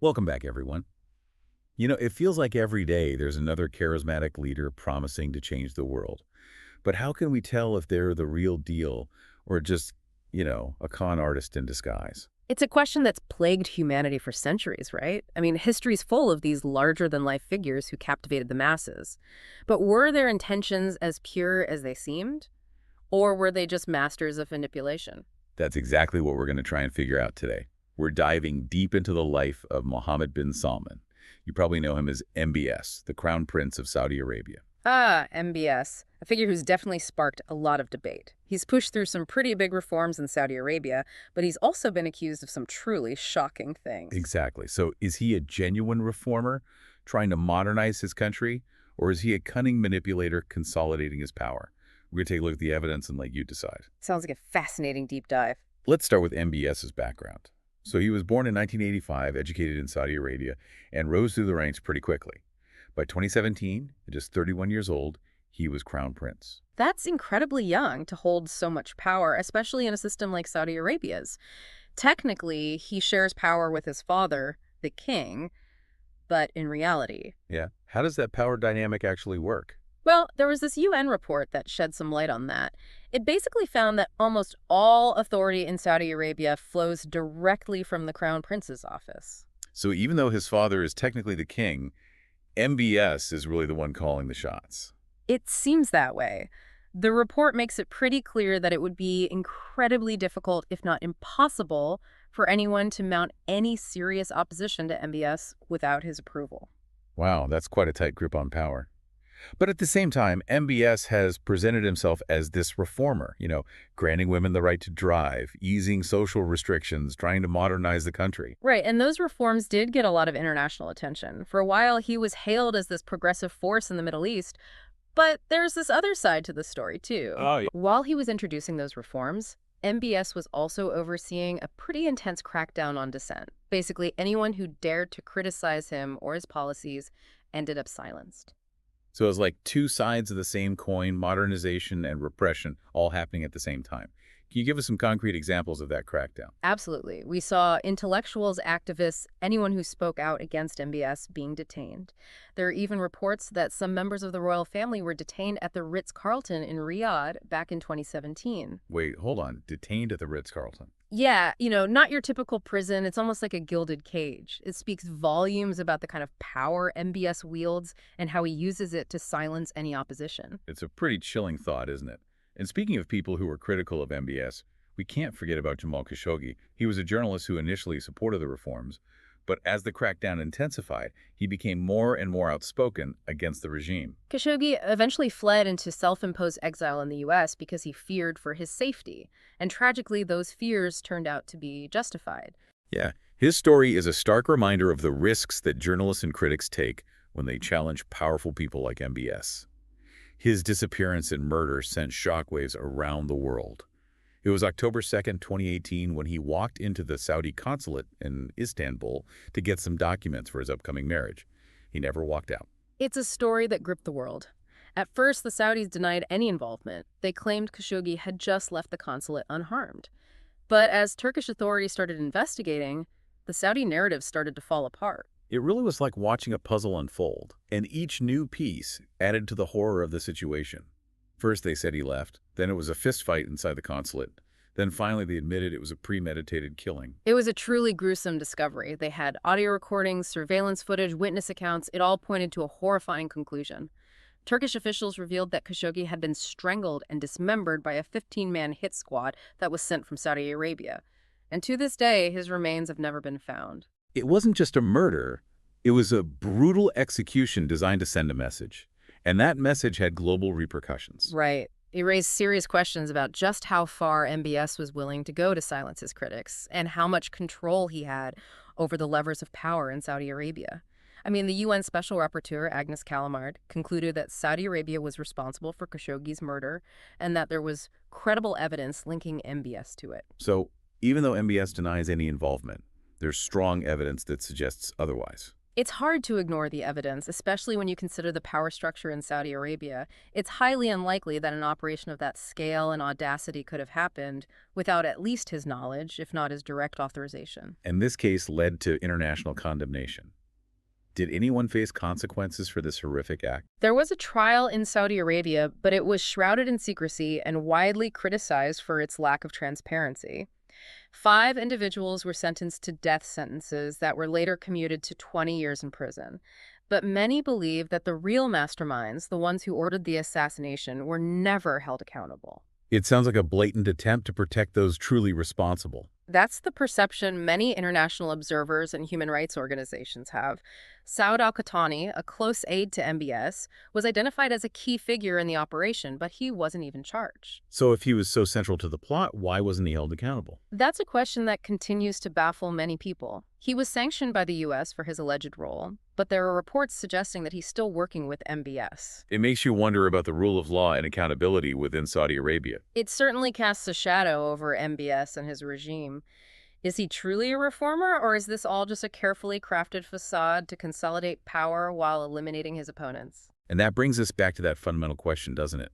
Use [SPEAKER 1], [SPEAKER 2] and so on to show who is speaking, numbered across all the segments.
[SPEAKER 1] Welcome back, everyone. It feels like every day there's another charismatic leader promising to change the world. But how can we tell if they're the real deal or just, a con artist in disguise?
[SPEAKER 2] It's a question that's plagued humanity for centuries, right? I mean, history's full of these larger-than-life figures who captivated the masses. But were their intentions as pure as they seemed? Or were they just masters of manipulation?
[SPEAKER 1] That's exactly what we're going to try and figure out today. We're diving deep into the life of Mohammed bin Salman. You probably know him as MBS, the Crown Prince of Saudi Arabia.
[SPEAKER 2] Ah, MBS, a figure who's definitely sparked a lot of debate. He's pushed through some pretty big reforms in Saudi Arabia, but he's also been accused of some truly shocking things.
[SPEAKER 1] Exactly. So is he a genuine reformer trying to modernize his country, or is he a cunning manipulator consolidating his power? We're going to take a look at the evidence and let you decide.
[SPEAKER 2] Sounds like a fascinating deep dive.
[SPEAKER 1] Let's start with MBS's background. So he was born in 1985, educated in Saudi Arabia, and rose through the ranks pretty quickly. By 2017, at just 31 years old, he was crown prince.
[SPEAKER 2] That's incredibly young to hold so much power, especially in a system like Saudi Arabia's. Technically, he shares power with his father, the king, but in reality.
[SPEAKER 1] Yeah. How does that power dynamic actually work?
[SPEAKER 2] Well, there was this UN report that shed some light on that. It basically found that almost all authority in Saudi Arabia flows directly from the crown prince's office.
[SPEAKER 1] So even though his father is technically the king, MBS is really the one calling the shots.
[SPEAKER 2] It seems that way. The report makes it pretty clear that it would be incredibly difficult, if not impossible, for anyone to mount any serious opposition to MBS without his approval.
[SPEAKER 1] Wow, that's quite a tight grip on power. But at the same time, MBS has presented himself as this reformer, granting women the right to drive, easing social restrictions, trying to modernize the country.
[SPEAKER 2] Right, and those reforms did get a lot of international attention. For a while, he was hailed as this progressive force in the Middle East, but there's this other side to the story, too.
[SPEAKER 1] Oh, yeah.
[SPEAKER 2] While he was introducing those reforms, MBS was also overseeing a pretty intense crackdown on dissent. Basically, anyone who dared to criticize him or his policies ended up silenced.
[SPEAKER 1] So it's like two sides of the same coin, modernization and repression, all happening at the same time. Can you give us some concrete examples of that crackdown?
[SPEAKER 2] Absolutely. We saw intellectuals, activists, anyone who spoke out against MBS being detained. There are even reports that some members of the royal family were detained at the Ritz-Carlton in Riyadh back in 2017.
[SPEAKER 1] Wait, hold on. Detained at the Ritz-Carlton.
[SPEAKER 2] Yeah, not your typical prison. It's almost like a gilded cage. It speaks volumes about the kind of power MBS wields and how he uses it to silence any opposition.
[SPEAKER 1] It's a pretty chilling thought, isn't it? And speaking of people who were critical of MBS, we can't forget about Jamal Khashoggi. He was a journalist who initially supported the reforms, but as the crackdown intensified, he became more and more outspoken against the regime.
[SPEAKER 2] Khashoggi eventually fled into self-imposed exile in the U.S. because he feared for his safety. And tragically, those fears turned out to be justified.
[SPEAKER 1] Yeah, his story is a stark reminder of the risks that journalists and critics take when they challenge powerful people like MBS. His disappearance and murder sent shockwaves around the world. It was October 2nd, 2018, when he walked into the Saudi consulate in Istanbul to get some documents for his upcoming marriage. He never walked out.
[SPEAKER 2] It's a story that gripped the world. At first, the Saudis denied any involvement. They claimed Khashoggi had just left the consulate unharmed. But as Turkish authorities started investigating, the Saudi narrative started to fall apart.
[SPEAKER 1] It really was like watching a puzzle unfold, and each new piece added to the horror of the situation. First, they said he left. Then it was a fistfight inside the consulate. Then finally, they admitted it was a premeditated killing.
[SPEAKER 2] It was a truly gruesome discovery. They had audio recordings, surveillance footage, witness accounts. It all pointed to a horrifying conclusion. Turkish officials revealed that Khashoggi had been strangled and dismembered by a 15-man hit squad that was sent from Saudi Arabia. And to this day, his remains have never been found.
[SPEAKER 1] It wasn't just a murder. It was a brutal execution designed to send a message. And that message had global repercussions.
[SPEAKER 2] Right. It raised serious questions about just how far MBS was willing to go to silence his critics and how much control he had over the levers of power in Saudi Arabia. I mean, the UN Special Rapporteur, Agnes Callamard, concluded that Saudi Arabia was responsible for Khashoggi's murder and that there was credible evidence linking MBS to it.
[SPEAKER 1] So even though MBS denies any involvement, there's strong evidence that suggests otherwise.
[SPEAKER 2] It's hard to ignore the evidence, especially when you consider the power structure in Saudi Arabia. It's highly unlikely that an operation of that scale and audacity could have happened without at least his knowledge, if not his direct authorization.
[SPEAKER 1] And this case led to international condemnation. Did anyone face consequences for this horrific act?
[SPEAKER 2] There was a trial in Saudi Arabia, but it was shrouded in secrecy and widely criticized for its lack of transparency. 5 individuals were sentenced to death sentences that were later commuted to 20 years in prison. But many believe that the real masterminds, the ones who ordered the assassination, were never held accountable.
[SPEAKER 1] It sounds like a blatant attempt to protect those truly responsible.
[SPEAKER 2] That's the perception many international observers and human rights organizations have. Saud al-Qahtani, a close aide to MBS, was identified as a key figure in the operation, but he wasn't even charged.
[SPEAKER 1] So if he was so central to the plot, why wasn't he held accountable?
[SPEAKER 2] That's a question that continues to baffle many people. He was sanctioned by the U.S. for his alleged role, but there are reports suggesting that he's still working with MBS.
[SPEAKER 1] It makes you wonder about the rule of law and accountability within Saudi Arabia.
[SPEAKER 2] It certainly casts a shadow over MBS and his regime. Is he truly a reformer, or is this all just a carefully crafted facade to consolidate power while eliminating his opponents?
[SPEAKER 1] And that brings us back to that fundamental question, doesn't it?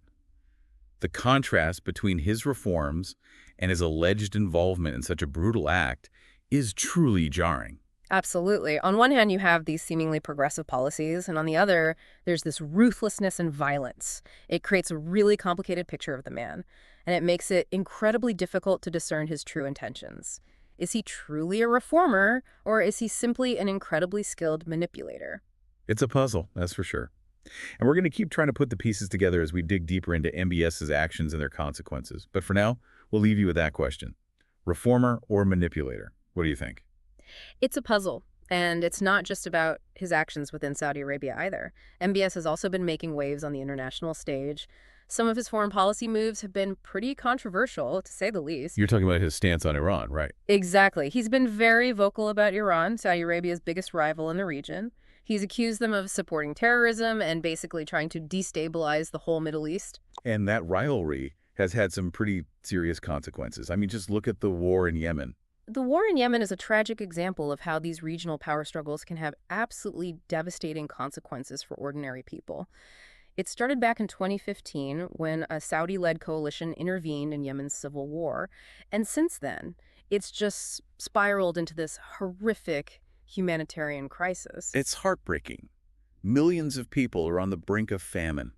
[SPEAKER 1] The contrast between his reforms and his alleged involvement in such a brutal act is truly jarring.
[SPEAKER 2] Absolutely. On one hand, you have these seemingly progressive policies, and on the other, there's this ruthlessness and violence. It creates a really complicated picture of the man, and it makes it incredibly difficult to discern his true intentions. Is he truly a reformer, or is he simply an incredibly skilled manipulator?
[SPEAKER 1] It's a puzzle, that's for sure. And we're going to keep trying to put the pieces together as we dig deeper into MBS's actions and their consequences. But for now, we'll leave you with that question. Reformer or manipulator? What do you think?
[SPEAKER 2] It's a puzzle, and it's not just about his actions within Saudi Arabia either. MBS has also been making waves on the international stage. Some of his foreign policy moves have been pretty controversial, to say the least.
[SPEAKER 1] You're talking about his stance on Iran, right?
[SPEAKER 2] Exactly. He's been very vocal about Iran, Saudi Arabia's biggest rival in the region. He's accused them of supporting terrorism and basically trying to destabilize the whole Middle East.
[SPEAKER 1] And that rivalry has had some pretty serious consequences. I mean, just look at the war in Yemen.
[SPEAKER 2] The war in Yemen is a tragic example of how these regional power struggles can have absolutely devastating consequences for ordinary people. It started back in 2015 when a Saudi-led coalition intervened in Yemen's civil war. And since then, it's just spiraled into this horrific humanitarian crisis.
[SPEAKER 1] It's heartbreaking. Millions of people are on the brink of famine.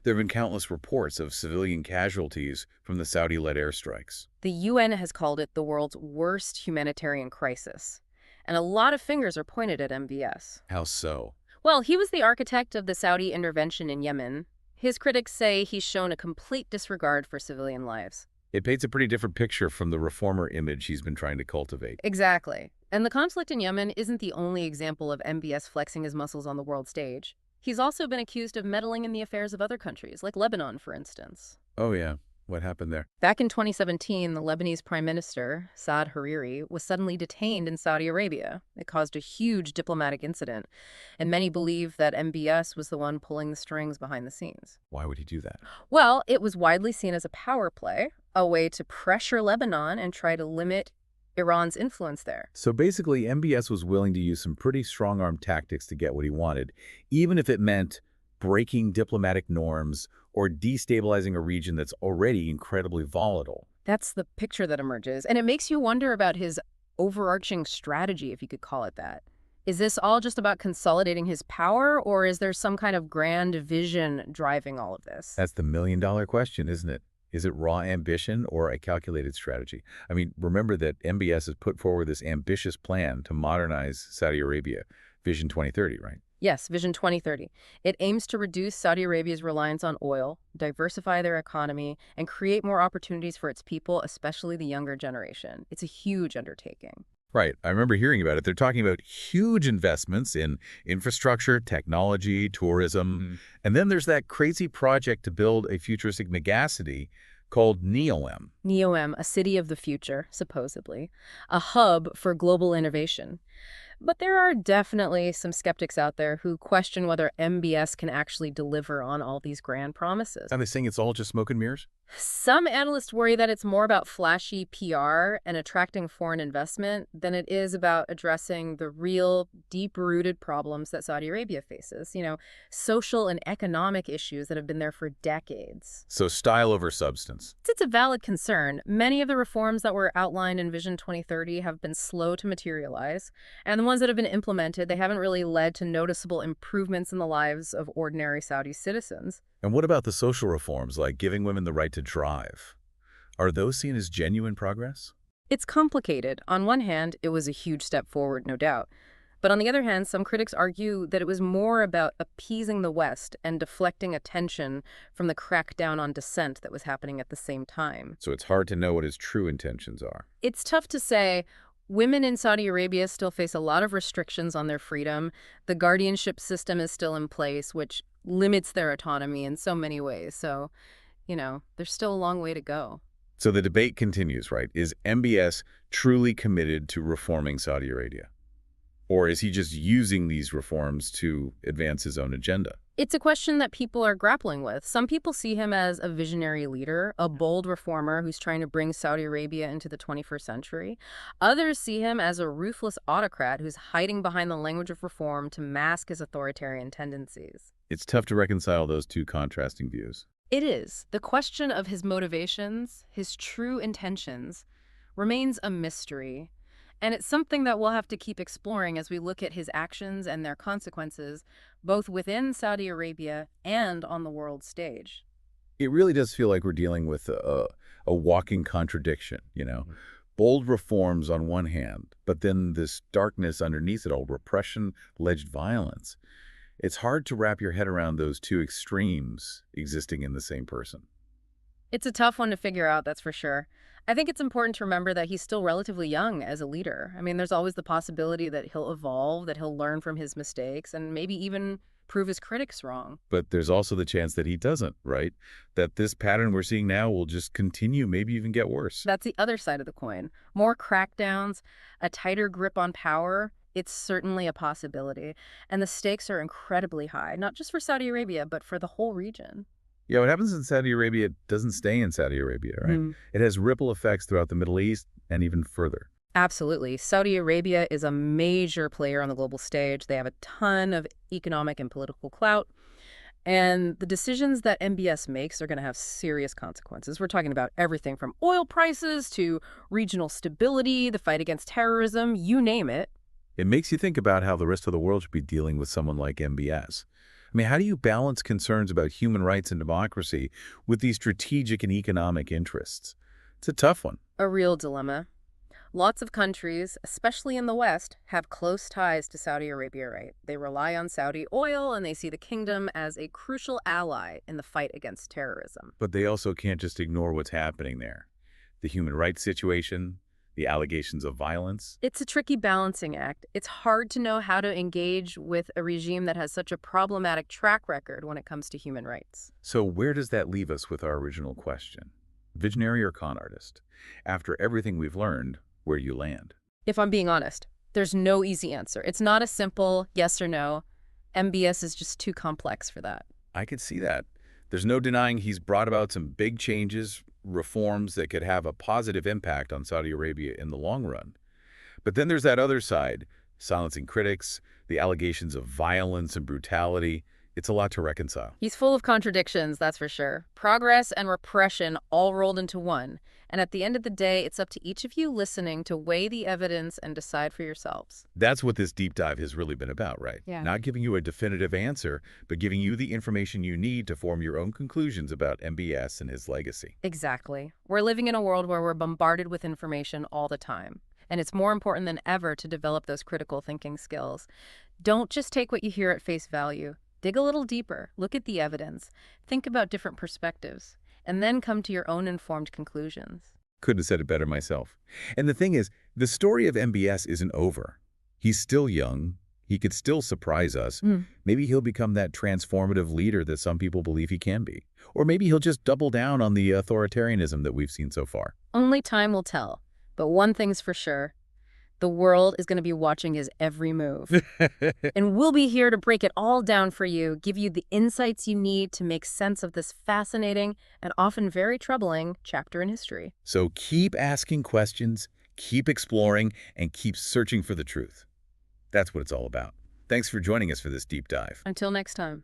[SPEAKER 1] There have been countless reports of civilian casualties from the Saudi-led airstrikes.
[SPEAKER 2] The UN has called it the world's worst humanitarian crisis. And a lot of fingers are pointed at MBS.
[SPEAKER 1] How so?
[SPEAKER 2] Well, he was the architect of the Saudi intervention in Yemen. His critics say he's shown a complete disregard for civilian lives.
[SPEAKER 1] It paints a pretty different picture from the reformer image he's been trying to cultivate.
[SPEAKER 2] Exactly. And the conflict in Yemen isn't the only example of MBS flexing his muscles on the world stage. He's also been accused of meddling in the affairs of other countries, like Lebanon, for instance.
[SPEAKER 1] Oh, yeah. What happened there?
[SPEAKER 2] Back in 2017, the Lebanese Prime Minister, Saad Hariri, was suddenly detained in Saudi Arabia. It caused a huge diplomatic incident, and many believe that MBS was the one pulling the strings behind the scenes.
[SPEAKER 1] Why would he do that?
[SPEAKER 2] Well, it was widely seen as a power play, a way to pressure Lebanon and try to limit Iran's influence there.
[SPEAKER 1] So basically, MBS was willing to use some pretty strong-arm tactics to get what he wanted, even if it meant breaking diplomatic norms or destabilizing a region that's already incredibly volatile.
[SPEAKER 2] That's the picture that emerges, and it makes you wonder about his overarching strategy, if you could call it that. Is this all just about consolidating his power, or is there some kind of grand vision driving all of this?
[SPEAKER 1] That's the million-dollar question, isn't it? Is it raw ambition or a calculated strategy? I mean, remember that MBS has put forward this ambitious plan to modernize Saudi Arabia, Vision 2030, right?
[SPEAKER 2] Yes, Vision 2030. It aims to reduce Saudi Arabia's reliance on oil, diversify their economy, and create more opportunities for its people, especially the younger generation. It's a huge undertaking.
[SPEAKER 1] Right. I remember hearing about it. They're talking about huge investments in infrastructure, technology, tourism. And then there's that crazy project to build a futuristic megacity called NEOM.
[SPEAKER 2] NEOM, a city of the future, supposedly, a hub for global innovation. But there are definitely some skeptics out there who question whether MBS can actually deliver on all these grand promises.
[SPEAKER 1] Are they saying it's all just smoke and mirrors?
[SPEAKER 2] Some analysts worry that it's more about flashy PR and attracting foreign investment than it is about addressing the real, deep-rooted problems that Saudi Arabia faces. Social and economic issues that have been there for decades.
[SPEAKER 1] So style over substance.
[SPEAKER 2] It's a valid concern. Many of the reforms that were outlined in Vision 2030 have been slow to materialize, and the ones that have been implemented, they haven't really led to noticeable improvements in the lives of ordinary Saudi citizens.
[SPEAKER 1] And what about the social reforms, like giving women the right to drive? Are those seen as genuine progress?
[SPEAKER 2] It's complicated. On one hand, it was a huge step forward, no doubt. But on the other hand, some critics argue that it was more about appeasing the West and deflecting attention from the crackdown on dissent that was happening at the same time.
[SPEAKER 1] So it's hard to know what his true intentions are.
[SPEAKER 2] It's tough to say. Women in Saudi Arabia still face a lot of restrictions on their freedom. The guardianship system is still in place, which limits their autonomy in so many ways. So, there's still a long way to go.
[SPEAKER 1] So the debate continues, right? Is MBS truly committed to reforming Saudi Arabia? Or is he just using these reforms to advance his own agenda?
[SPEAKER 2] It's a question that people are grappling with. Some people see him as a visionary leader, a bold reformer who's trying to bring Saudi Arabia into the 21st century. Others see him as a ruthless autocrat who's hiding behind the language of reform to mask his authoritarian tendencies.
[SPEAKER 1] It's tough to reconcile those two contrasting views.
[SPEAKER 2] It is. The question of his motivations, his true intentions, remains a mystery. And it's something that we'll have to keep exploring as we look at his actions and their consequences, both within Saudi Arabia and on the world stage.
[SPEAKER 1] It really does feel like we're dealing with a walking contradiction, Bold reforms on one hand, but then this darkness underneath it all, repression, alleged violence. It's hard to wrap your head around those two extremes existing in the same person.
[SPEAKER 2] It's a tough one to figure out, that's for sure. I think it's important to remember that he's still relatively young as a leader. There's always the possibility that he'll evolve, that he'll learn from his mistakes, and maybe even prove his critics wrong.
[SPEAKER 1] But there's also the chance that he doesn't, right? That this pattern we're seeing now will just continue, maybe even get worse.
[SPEAKER 2] That's the other side of the coin. More crackdowns, a tighter grip on power. It's certainly a possibility. And the stakes are incredibly high, not just for Saudi Arabia, but for the whole region.
[SPEAKER 1] Yeah, what happens in Saudi Arabia doesn't stay in Saudi Arabia, right? It has ripple effects throughout the Middle East and even further.
[SPEAKER 2] Absolutely. Saudi Arabia is a major player on the global stage. They have a ton of economic and political clout. And the decisions that MBS makes are going to have serious consequences. We're talking about everything from oil prices to regional stability, the fight against terrorism, you name it.
[SPEAKER 1] It makes you think about how the rest of the world should be dealing with someone like MBS. How do you balance concerns about human rights and democracy with these strategic and economic interests? It's a tough one.
[SPEAKER 2] A real dilemma. Lots of countries, especially in the West, have close ties to Saudi Arabia, right? They rely on Saudi oil and they see the kingdom as a crucial ally in the fight against terrorism.
[SPEAKER 1] But they also can't just ignore what's happening there. The human rights situation, the allegations of violence.
[SPEAKER 2] It's a tricky balancing act. It's hard to know how to engage with a regime that has such a problematic track record when it comes to human rights.
[SPEAKER 1] So where does that leave us with our original question? Visionary or con artist? After everything we've learned, where do you land?
[SPEAKER 2] If I'm being honest, there's no easy answer. It's not a simple yes or no. MBS is just too complex for that.
[SPEAKER 1] I could see that. There's no denying he's brought about some big changes, reforms that could have a positive impact on Saudi Arabia in the long run. But then there's that other side, silencing critics, the allegations of violence and brutality. It's a lot to reconcile.
[SPEAKER 2] He's full of contradictions, that's for sure. Progress and repression all rolled into one. And at the end of the day, it's up to each of you listening to weigh the evidence and decide for yourselves.
[SPEAKER 1] That's what this deep dive has really been about, right?
[SPEAKER 2] Yeah.
[SPEAKER 1] Not giving you a definitive answer, but giving you the information you need to form your own conclusions about MBS and his legacy.
[SPEAKER 2] Exactly. We're living in a world where we're bombarded with information all the time. And it's more important than ever to develop those critical thinking skills. Don't just take what you hear at face value. Dig a little deeper, look at the evidence, think about different perspectives, and then come to your own informed conclusions.
[SPEAKER 1] Couldn't have said it better myself. And the thing is, the story of MBS isn't over. He's still young. He could still surprise us. Maybe he'll become that transformative leader that some people believe he can be. Or maybe he'll just double down on the authoritarianism that we've seen so far.
[SPEAKER 2] Only time will tell. But one thing's for sure. The world is going to be watching his every move. And we'll be here to break it all down for you, give you the insights you need to make sense of this fascinating and often very troubling chapter in history.
[SPEAKER 1] So keep asking questions, keep exploring, and keep searching for the truth. That's what it's all about. Thanks for joining us for this deep dive.
[SPEAKER 2] Until next time.